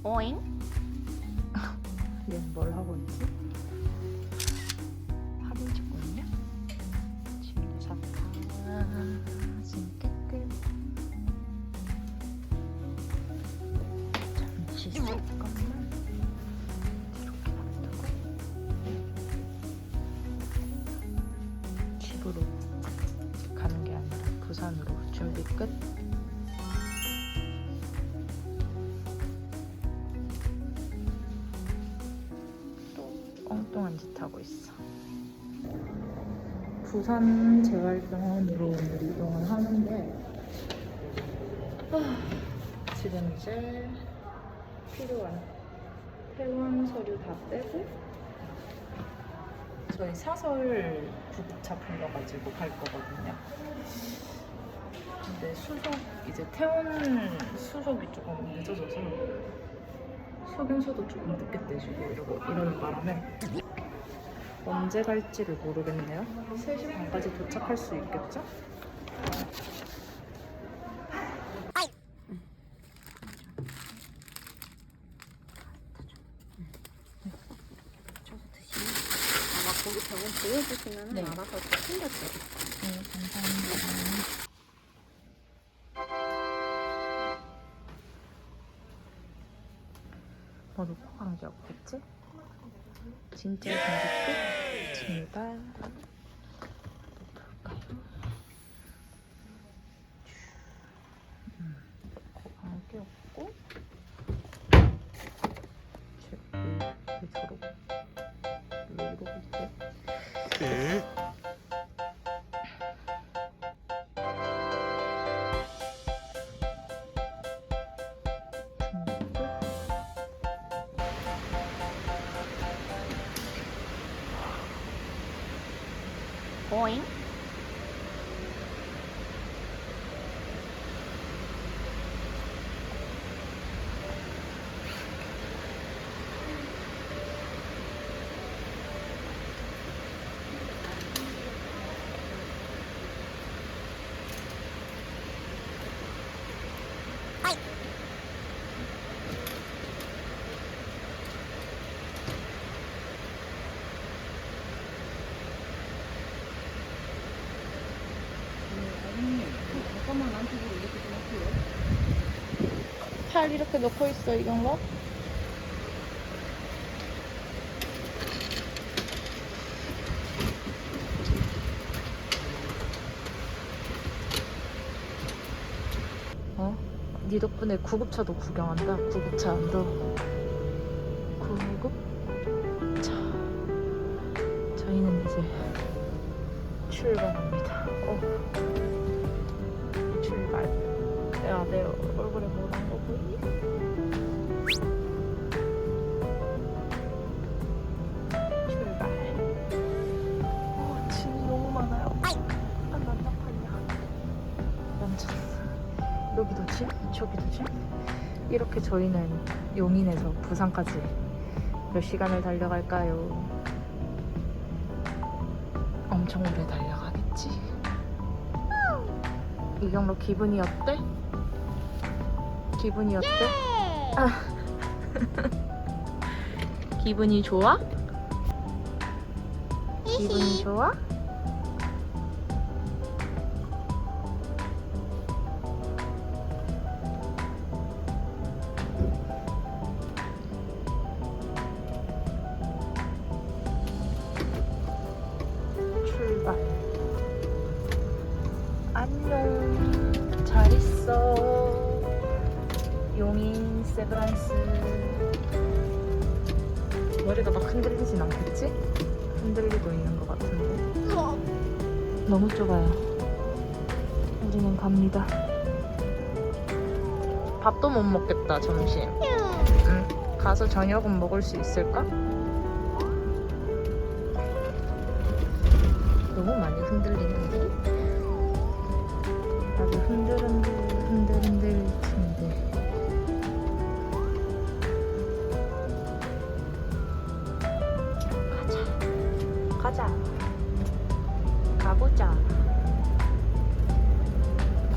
오잉? 얘는 뭘 하고 있지? 사진 찍고 있냐? 짐도 샀다. 짐 깨끗. 잠시 잠깐만. 이렇게 놔두고 집으로 가는 게 아니라 부산으로 준비 끝. 엉뚱한 짓 하고 있어. 부산 재활병원으로 오늘 이동을 하는데 지금 이제 필요한 퇴원 서류 다 빼고 저희 사설 구급차 불러가지고 갈 거거든요. 근데 이제 퇴원 수속이 조금 늦어져서 소견서도 조금 늦게 떼주고 이러는 바람에 언제 갈지를 모르겠네요. 3시 반까지 도착할 수 있겠죠? 저도 드시면 아마 거기 병원 보여주시면 네. 알아서 챙겨드릴게요. 네, 감사합니다. 뭐 놓고 간 게 없겠지? 진짜 준비 끝! 출발! 볼까요? 놓고 간 게 없고 왜 저러고 왜 이러고 있대? 오잉? 잠깐만 안쪽으로 이렇게 좀 할게요. 팔 이렇게 놓고 있어 이건가? 네 덕분에 구급차도 구경한다. 구급차도 구급차. 저희는 이제 출발합니다. 출발. 야, 내 얼굴에 뭐 난 거 보이니? 출발. 짐이 너무 많아요. 아, 난장판이야. 완전. 여기도 짐, 저기도 짐. 이렇게 저희는 용인에서 부산까지 몇 시간을 달려갈까요? 엄청 오래 달려가겠지. 이경로 기분이 어때? 기분이 어때? 아. 기분이 좋아? 기분이 좋아? 출발. 안녕. 잘 있어. 용인 세브란스. 머리가 막 흔들리진 않겠지? 흔들리고 있는 것 같은데. 너무 좁아요. 우리는 갑니다. 밥도 못 먹겠다, 점심. 응. 가서 저녁은 먹을 수 있을까? 너무 많이 흔들리는데? 나도 흔들흔들 텐데. 가자. 가보자.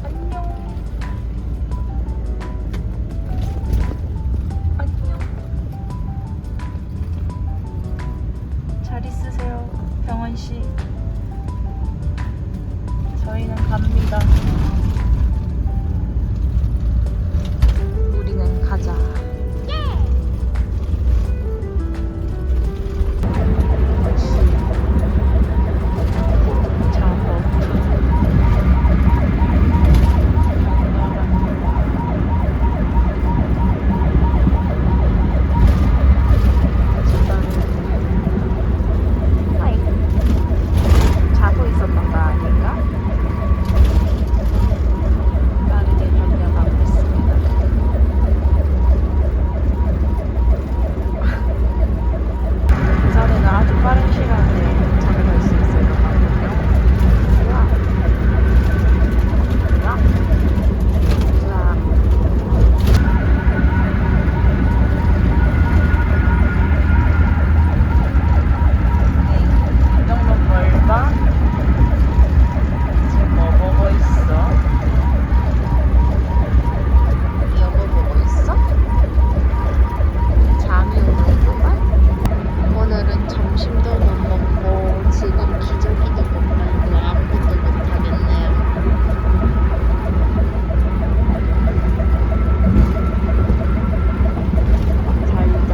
안녕. 안녕. 정원 씨. 저희는 갑니다. 우리는 가자. 자고 있었던 거 아닌가? 빠르게 달려가고 있습니다. 부산에는 아주 빠른 시간에 도착을 할 수 있을 것 같거든요. 우와. 우와. 우와. 이 정도 멀다? 지금 뭐 보고 있어? 여보 보고 있어? 잠이 오는구만? 오늘은 점심도 못 먹고 지금 기저귀도 못 말고 아무것도 못 하겠네요. 잘자.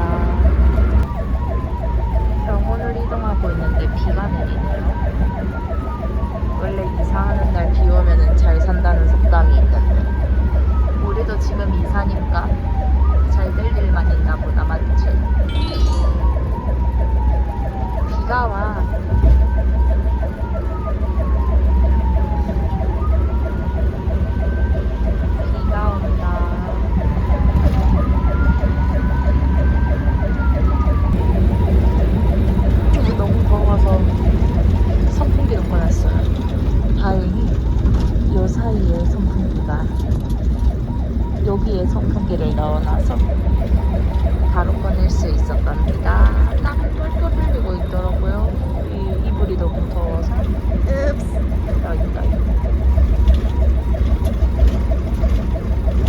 병원을 이동하고 있는데 비가 내리네요. 원래 이사하는 날 비 오면은 잘 산다는 속담이 있는데 우리도 지금 이사니까 잘 될 일만 있나 보다. 맞지? 비가 와. 비가 온다. 너무 더워서 선풍기도 꺼놨어요. 다행히 요 사이에 선풍기가, 여기에 선풍기를 넣어놔서 바로 꺼낼 수 있었답니다. 땀을 뻘뻘 흘리고 있더라고요. 이 이불이 너무 더워서. 여기다.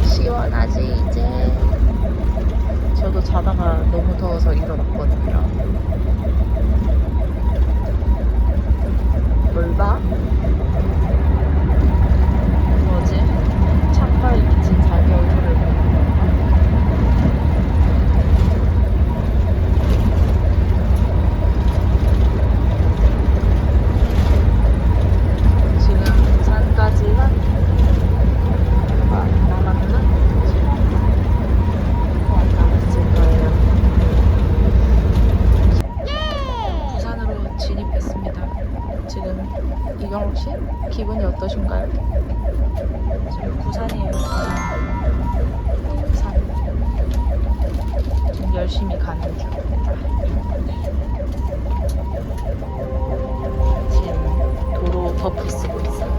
시원하지 이제. 저도 자다가 너무 더워서 일어났거든요. 뭘 봐? 뭐지? 창가에 비친 자기 얼굴을 보는 건가? 지금 부산까지는 남았나? 남았을 거예요. 부산으로 진입했습니다. 지금 이경욱 씨 기분이 어떠신가요? 지금 부산이에요. 부산. 지금 열심히 가는 중입니다. 지금 도로 덮을 쓰고 있어요.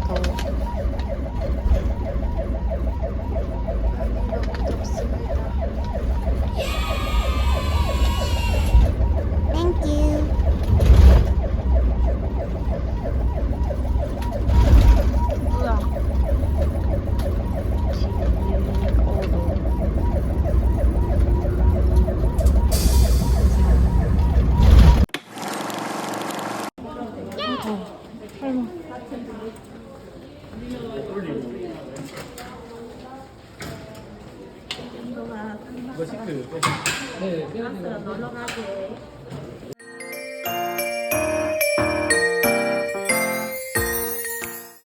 더워. 너무 덥습니다. 뭐야? 이거 시크. 네, 놀러 가게.